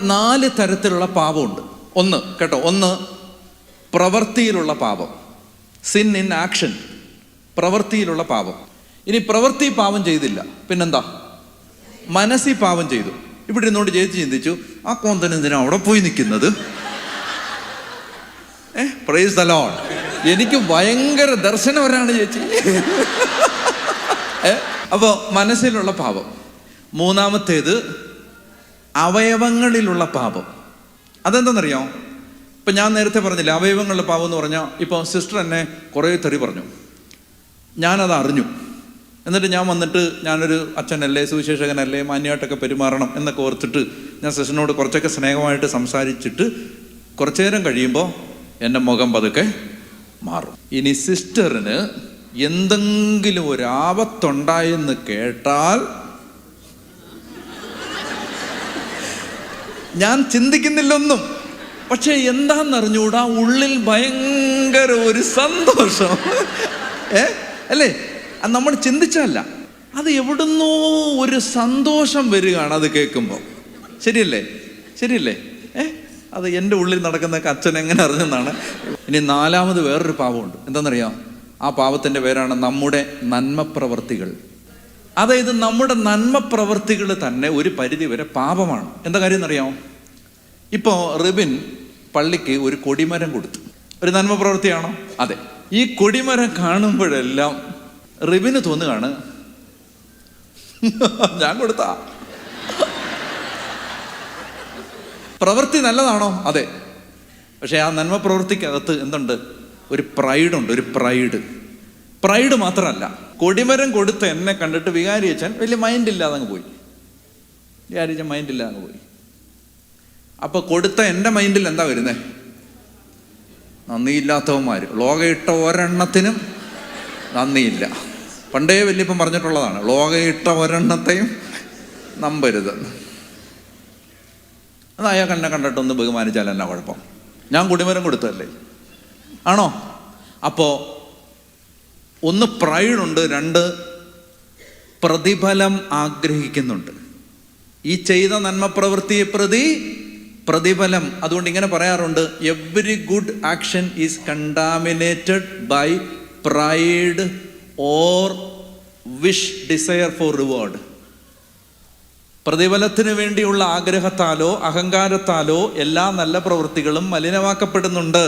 4 തരത്തിലുള്ള പാപമുണ്ട്. ഒന്ന് പ്രവൃത്തിയിലുള്ള പാപം, സിൻ ഇൻ ആക്ഷൻ, പ്രവൃത്തിയിലുള്ള പാപം. ഇനി പ്രവൃത്തി പാപം ചെയ്തില്ല, പിന്നെന്താ? മനസ്സിൽ പാപം ചെയ്തു. ഇവിടെ ഇരുന്നോട് ചേച്ചി ചിന്തിച്ചു, ആ കോന്തൻ എന്തിനാ അവിടെ പോയി നിൽക്കുന്നത്? Praise the Lord. എനിക്ക് ഭയങ്കര ദർശനവരാണ് ചേച്ചി. അപ്പോൾ മനസ്സിലുള്ള പാപം. മൂന്നാമത്തേത് അവയവങ്ങളിലുള്ള പാപം. അതെന്താണെന്നറിയോ? ഇപ്പം ഞാൻ നേരത്തെ പറഞ്ഞില്ല, അവയവങ്ങളുടെ പാപം എന്ന് പറഞ്ഞാൽ, ഇപ്പോൾ സിസ്റ്റർ എന്നെ കുറേ തെറി പറഞ്ഞു, ഞാനത് അറിഞ്ഞു. എന്നിട്ട് ഞാൻ വന്നിട്ട്, ഞാനൊരു അച്ഛനല്ലേ, സുവിശേഷകനല്ലേ, മാന്യമായിട്ടൊക്കെ പെരുമാറണം എന്നൊക്കെ ഓർത്തിട്ട് ഞാൻ സിസ്റ്ററിനോട് കുറച്ചൊക്കെ സ്നേഹമായിട്ട് സംസാരിച്ചിട്ട് കുറച്ചു നേരം കഴിയുമ്പോൾ എൻ്റെ മുഖം പതുക്കെ മാറും. ഇനി സിസ്റ്ററിന് എന്തെങ്കിലും ഒരു ആപത്തുണ്ടായെന്ന് കേട്ടാൽ ഞാൻ ചിന്തിക്കുന്നില്ലൊന്നും, പക്ഷെ എന്താണെന്നറിഞ്ഞൂടാ, ഉള്ളിൽ ഭയങ്കര ഒരു സന്തോഷം. അല്ലേ? അത് നമ്മൾ ചിന്തിച്ചല്ല, അത് എവിടുന്നോ ഒരു സന്തോഷം വരികയാണ് അത് കേൾക്കുമ്പോൾ. ശരിയല്ലേ? അത് എൻ്റെ ഉള്ളിൽ നടക്കുന്നതൊക്കെ അച്ഛൻ എങ്ങനെ അറിഞ്ഞെന്നാണ്. ഇനി 4ാമത് വേറൊരു പാപമുണ്ട്. എന്താണെന്നറിയാം? ആ പാപത്തിൻ്റെ പേരാണ് നമ്മുടെ നന്മപ്രവർത്തികൾ. അതായത് നമ്മുടെ നന്മപ്രവർത്തികൾ തന്നെ ഒരു പരിധി വരെ പാപമാണ്. എന്താ കാര്യം എന്നറിയാമോ? ഇപ്പോൾ റിബിൻ പള്ളിക്ക് ഒരു കൊടിമരം കൊടുത്തു. ഒരു നന്മപ്രവൃത്തിയാണോ? അതെ. ഈ കൊടിമരം കാണുമ്പോഴെല്ലാം റിബിന് തോന്നുകയാണ്, ഞാൻ കൊടുത്താ. പ്രവൃത്തി നല്ലതാണോ? അതെ. പക്ഷെ ആ നന്മ പ്രവൃത്തിക്കകത്ത് എന്തുണ്ട്? ഒരു പ്രൈഡുണ്ട്. ഒരു പ്രൈഡ് മാത്രമല്ല, കൊടിമരം കൊടുത്ത് എന്നെ കണ്ടിട്ട് വികാരി അച്ഛൻ വലിയ മൈൻഡില്ലാതെ അങ്ങ് പോയി. അപ്പൊ കൊടുത്ത എൻ്റെ മൈൻഡിൽ എന്താ വരുന്നേ? നന്ദിയില്ലാത്തവന്മാർ. ലോകയിട്ട ഒരെണ്ണത്തിനും നന്ദിയില്ല. പണ്ടേ വല്യപ്പം പറഞ്ഞിട്ടുള്ളതാണ്, ലോകയിട്ട ഒരെണ്ണത്തെയും നമ്പരുത്. അത് അയാൾ എന്നെ കണ്ടിട്ടൊന്ന് ബഹുമാനിച്ചാൽ എന്നാ കുഴപ്പം? ഞാൻ കൊടിമരം കൊടുത്തല്ലേ? ആണോ? അപ്പോൾ 1 പ്രൈഡുണ്ട്, 2 പ്രതിഫലം ആഗ്രഹിക്കുന്നുണ്ട്. ഈ ചെയ്ത നന്മ പ്രവൃത്തിയെ പ്രതി പ്രതിഫലം. അതുകൊണ്ട് ഇങ്ങനെ പറയാറുണ്ട്, every good action is contaminated by pride or wish desire for reward. പ്രതിഫലത്തിന് വേണ്ടിയുള്ള ആഗ്രഹത്താലോ അഹങ്കാരത്താലോ എല്ലാ നല്ല പ്രവൃത്തികളും മലിനമാക്കപ്പെടുന്നുണ്ട്.